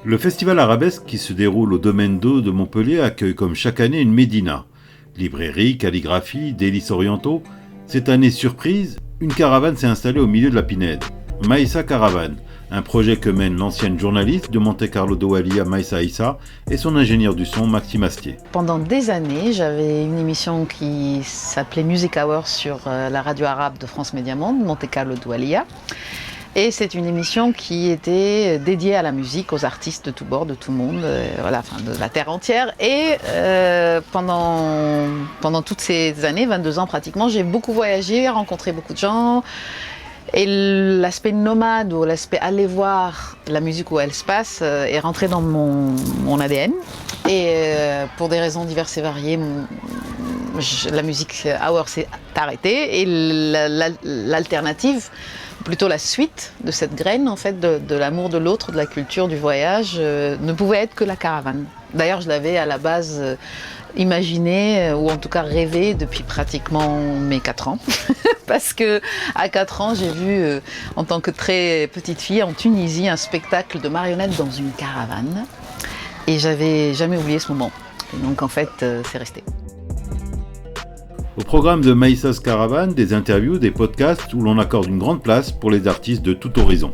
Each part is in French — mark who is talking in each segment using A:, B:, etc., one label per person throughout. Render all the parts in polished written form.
A: Le festival arabesque qui se déroule au Domaine d'eau de Montpellier accueille comme chaque année une médina. Librairie, calligraphie, délices orientaux. Cette année surprise, une caravane s'est installée au milieu de la Pinède. Maïssa Caravane, un projet que mène l'ancienne journaliste de Monte-Carlo Doualiya Maïssa Issa et son ingénieur du son Maxime Astier.
B: Pendant des années, j'avais une émission qui s'appelait Music Hour sur la radio arabe de France Média Monde, Monte-Carlo Doualiya. Et c'est une émission qui était dédiée à la musique, aux artistes de tous bords, de tout le monde, de la terre entière. Et pendant toutes ces années, 22 ans pratiquement, j'ai beaucoup voyagé, rencontré beaucoup de gens. Et l'aspect nomade ou l'aspect aller voir la musique où elle se passe est rentré dans mon ADN. Et pour des raisons diverses et variées, la musique hour s'est arrêtée et l'alternative, plutôt la suite de cette graine en fait de l'amour de l'autre, de la culture, du voyage, ne pouvait être que la caravane. D'ailleurs, je l'avais à la base imaginé ou en tout cas rêvé depuis pratiquement mes 4 ans. Parce que à 4 ans, j'ai vu en tant que très petite fille en Tunisie un spectacle de marionnettes dans une caravane. Et j'avais jamais oublié ce moment. Et donc en fait, c'est resté.
A: Au programme de Maïssa's Caravane, des interviews, des podcasts où l'on accorde une grande place pour les artistes de tout horizon.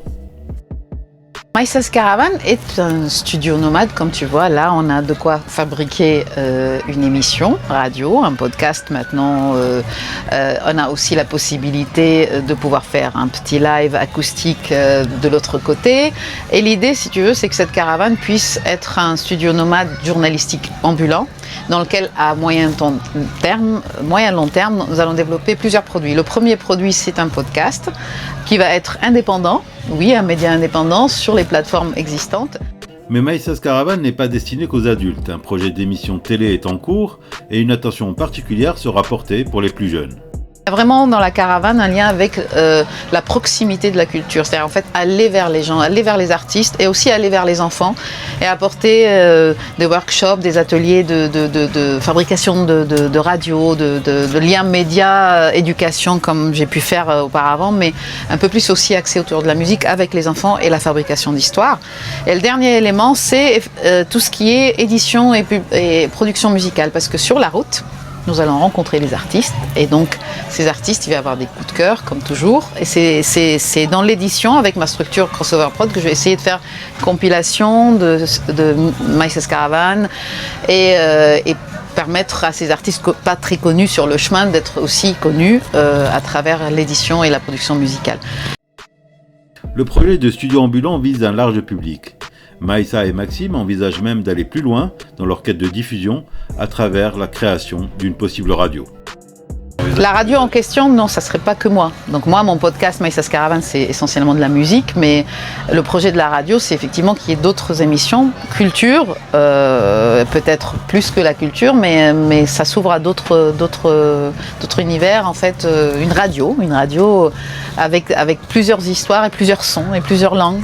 B: Maïssa's Caravane est un studio nomade, comme tu vois. Là, on a de quoi fabriquer une émission radio, un podcast maintenant. On a aussi la possibilité de pouvoir faire un petit live acoustique de l'autre côté. Et l'idée, si tu veux, c'est que cette caravane puisse être un studio nomade journalistique ambulant, dans lequel, à moyen-long terme, nous allons développer plusieurs produits. Le premier produit, c'est un podcast qui va être indépendant, oui, un média indépendant sur les plateformes existantes.
A: Mais Maïssa's Caravane n'est pas destiné qu'aux adultes. Un projet d'émission télé est en cours et une attention particulière sera portée pour les plus jeunes.
B: Il y a vraiment dans la caravane un lien avec la proximité de la culture, c'est-à-dire en fait aller vers les gens, aller vers les artistes et aussi aller vers les enfants et apporter des workshops, des ateliers de fabrication de radio, de liens médias, éducation comme j'ai pu faire auparavant, mais un peu plus aussi axé autour de la musique avec les enfants et la fabrication d'histoires. Et le dernier élément, c'est tout ce qui est édition et production musicale, parce que sur la route, nous allons rencontrer les artistes et donc ces artistes, il va y avoir des coups de cœur comme toujours et c'est dans l'édition avec ma structure Crossover Prod que je vais essayer de faire une compilation de Maïssa's Caravane et permettre à ces artistes pas très connus sur le chemin d'être aussi connus à travers l'édition et la production musicale.
A: Le projet de studio ambulant vise un large public. Maïssa et Maxime envisagent même d'aller plus loin dans leur quête de diffusion à travers la création d'une possible radio.
B: La radio en question, non, ça ne serait pas que moi. Donc moi, mon podcast Maïssa's Caravane, c'est essentiellement de la musique, mais le projet de la radio, c'est effectivement qu'il y ait d'autres émissions, culture, peut-être plus que la culture, mais ça s'ouvre à d'autres univers, en fait, une radio avec plusieurs histoires et plusieurs sons et plusieurs langues.